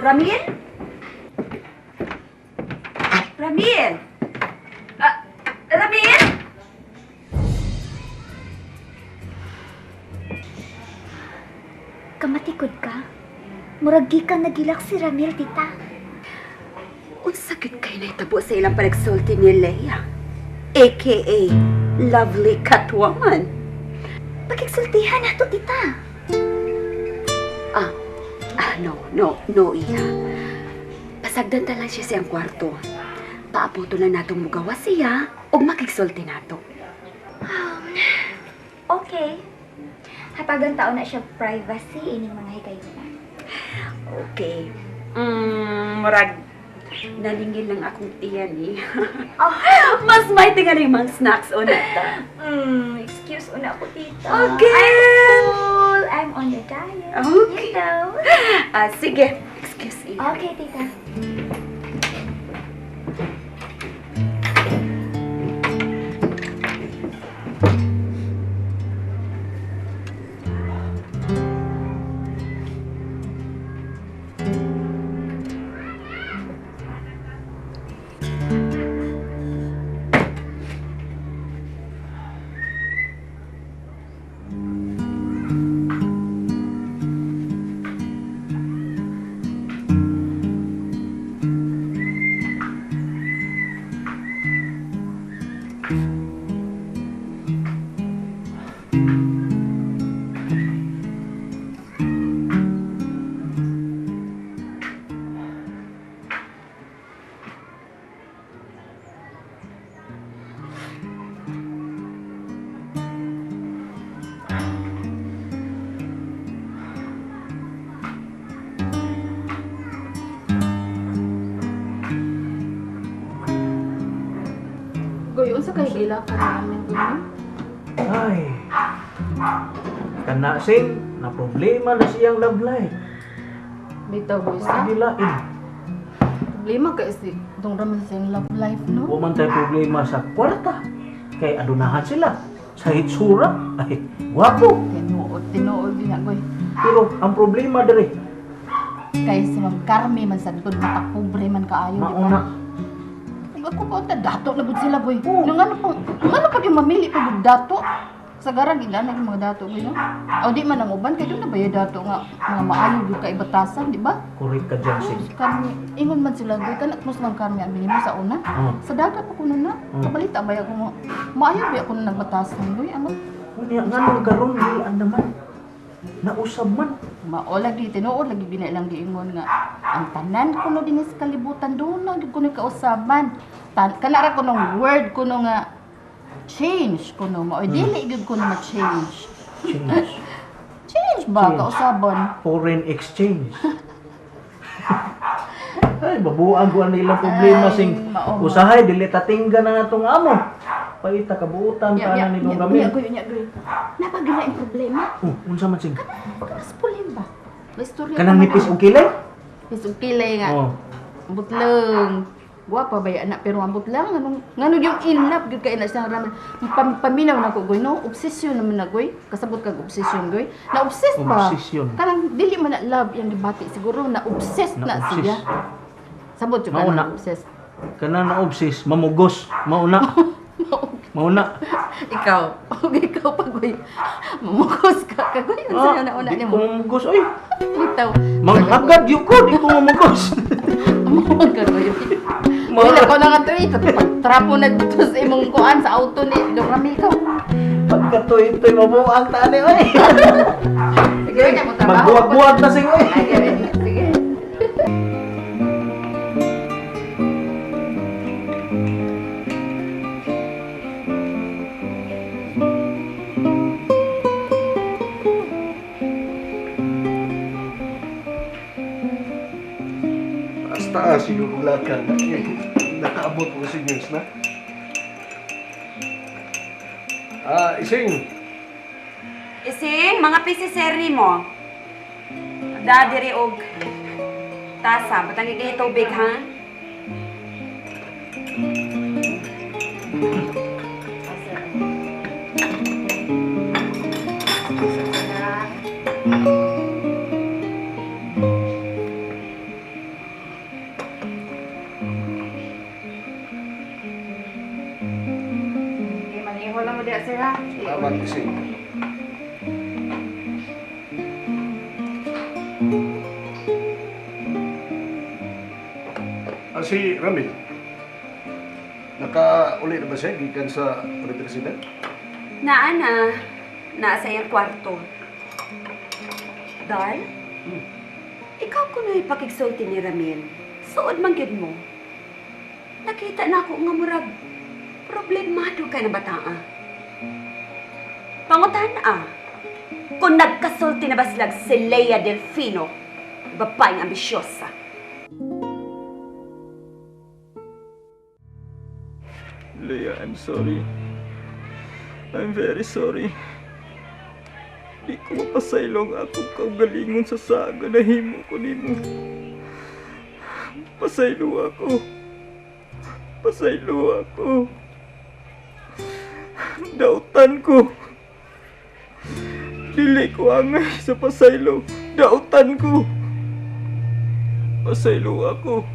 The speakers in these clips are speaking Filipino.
Ramil? Ramil? Ramil? Kamatikod ka? Murag gikan nagilak si Ramil, tita. Unsakit kayo na itabo sa ilang panagsulti ni Leia, a.k.a. Lovely Catwoman. Pagkiksultihan na to, tita. No, iya. Pasagdan ta lang siya siyang kwarto. Paapoto lang natong mugawa siya o makigsulti nato. Okay. Hatagan taon na siya privacy ining mga hikayunan. Okay. Murag, nalingin lang akong tiyan eh. Mas may tingan yung mga snacks o nata. Excuse una ako, tita. Okay. I'm full. I'm on the diet. Okay. You know. Sige. Excuse me. Okay, tita. Goy, unsa kay gila ka namin gano'n? Ay, kana sing na problema na siyang love life. Bitaw boy Sa sa. dilain. Problema ka is itong raman sa iyang love life, no? Human tayo problema sa kwarta. Kay adunahan sila. Sa hitsura, ay, gwapo. Tinuod din na, goy. Pero ang problema dere, Kay si Ma'am Carmi man sa likod makapobre man kaayo, di ba? mauna, Ako pa ta dato na gud sila, boy. Oo. Nung ano pa yung mamili pa gud dato? Sa garag gina yung mga dato, boy, no? O di man ang uban kay doon na ba yung dato nga mga maayo gud ka ibatasan, di ba? correct ka dyan, sing. Kami, ingon man sila, goy, kanak mas Ma'am Carmi ang binimo sa una. Oo. Sa dagat ako na na. Kabalita ba ako mo? Maayo ba ako na nagbatasan, boy? Ano? Kunya, nga nung karoon, di naman. Nausab man. Maolag di tinuod lagi binay lang giingon nga ang tanan kuno dinhi sa kalibutan doon na gid kuno kausaban. Kana ra kuno word kuno nga change kuno mao dili gid kuno ma-change. Change. Change ba Change. kausaban? Foreign exchange. Ay, babuang ko ang ilang problema, Ay, sing. mao. Usahay, dili tatingga na nga itong amo. Paita, kabuutan, paana ni nung kami. Nya goy. Napagila ang problema. Unsa man, sing? Mas pulim ba? May istorya Kanang nipis o kilay? Nipis og kilay nga. Oo. Butleng. Guwapa ba yan anak pero ambot lang ngano yung in love gyud kay na siya raman paminaw na ko goy no obsession naman na goy kasabot kag obsession goy na obsess ba Obsession. kanang dili man na love yung gibati siguro na obsess na Na-obsess. siya sabot yung Mauna. kanang obsess Kanang na-obsess, mamugos, mauna. Mauna. ikaw pa goy mamukos ka kagoy unsa na una Di nimo ko mamugos, oy. bitaw Manghagad yun ko, di ko mamugos. mamukos ka goy wala ko na nga to ito trapo na dito sa imong kuan sa auto ni Dong Ramil ka Pagkatoy-toy, mabuang tani, oy. sige mo trabaho Magbuwag-buwag na, sing, oy. sige Taas yung lakad. Nakaabot mo si News na. Ising. Ising, mga pisiseri mo. Dadiri og tasa. Batangi kayo tubig, ha? Si Ramil, naka-uli na ba siya gikan sa universidad? Naa sa iyang kwarto. Darl, ikaw kuno ipakigsulti ni Ramil. Suod man gyud mo. Nakita na ako nga murag problemado kay na bataa. Pangutan kung nagkasulti na ba sila si Lea Delfino, babaeng ambisyosa. Leah, I'm sorry. I'm very sorry. Di ko mapasaylong akong kaugalingon sa saga na himo ko nimo. Pasaylo ako. Pasaylo ako. Dautan ko. Dili ko angay sa pasaylo. Dautan ko. Pasaylo ako.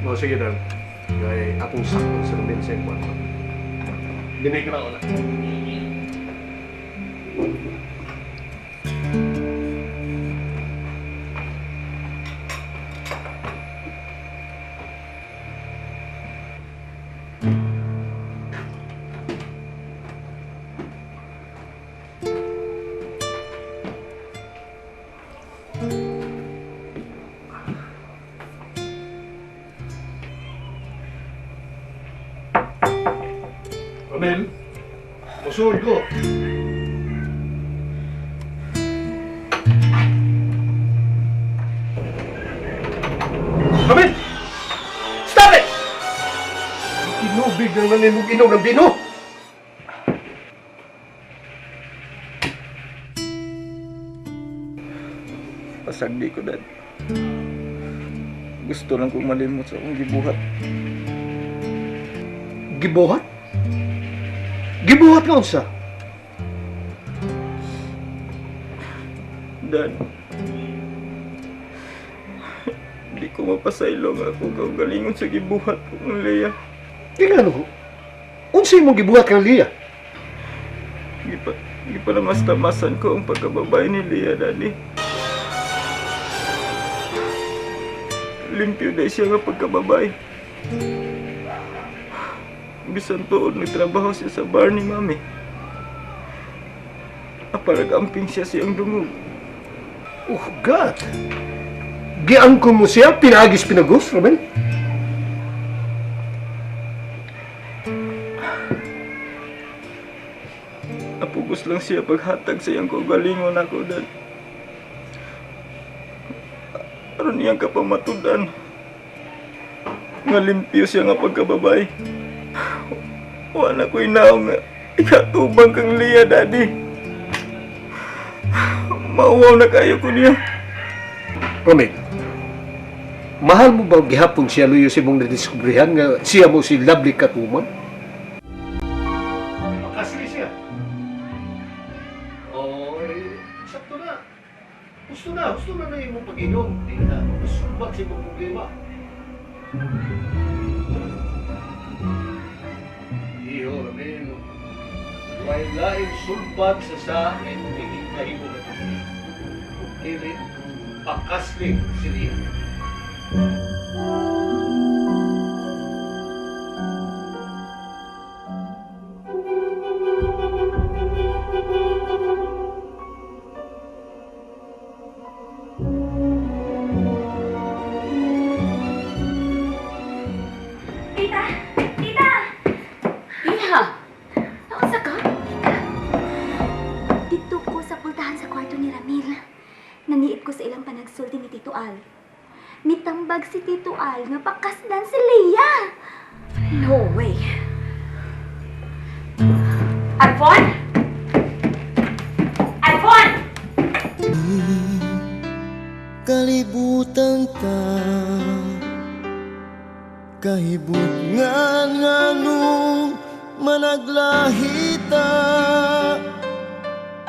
No, sige Dan. Kaya akong sakto sa Ramil sa iyong kwarto. Dinay ko na ulit. Ramil, musuod ko. Ramil! Stop it! Inubig ang nanimog inom ng bino! Pasagdi ko, Dad. Gusto lang kong malimot sa akong gibuhat. Gibuhat? Gibuhat ka unsa? Dad, di ko mapasaylo nga akong kaugalingon sa gibuhat ko ng Leah. Di nga no? Unsay mo gibuhat kang Lia? Gipalamas-tamasan ko ang pagkababay ni Leah, Daddy. Limpyo na siya nga pagkababay. Bisan tuod nagtrabaho siya sa bar ni Mami. Aparagamping siya siyang dungog. Oh God! Giangkon mo siya? Pinagis pinagos, Ramil? Napugos lang siya paghatag sa iyang kaugalingon ako, Dad. Aron niyang kapamatudan. Nga limpyo siya nga pagkababay. Wala ko'y naong nga ikatubang kang Leah, Daddy. Mauwaw na kayo ko niya. Ramil, mahal mo ba gihapon siya luyo si mong nadiskubrihan nga siya mo si Lovely Katuman? Makasli siya. Oh, sakto na. Gusto na yung mong pag-inom. Di na, masubat si mong problema. Iyo, Ramil. May laing sulbat sa akin, hindi kayo na ito. Kili, pakasli si Lia. Tita! Tita! Iha, naunsa ka? Dito ko sa pultahan sa kwarto ni Ramil. Naniit ko sa ilang panagsulti ni Tito Al. Mitambag si Tito Al nga pakasdan si Leah. No way. Alfon? Alfon! Kalibutan ta kahibot nga nganong managlahita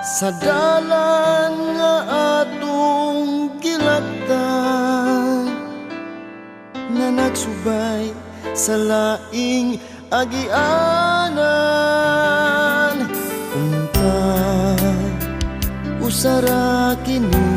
sa dalan nga atong gilaktan, na nagsubay sa laing agianan. Unta usara kini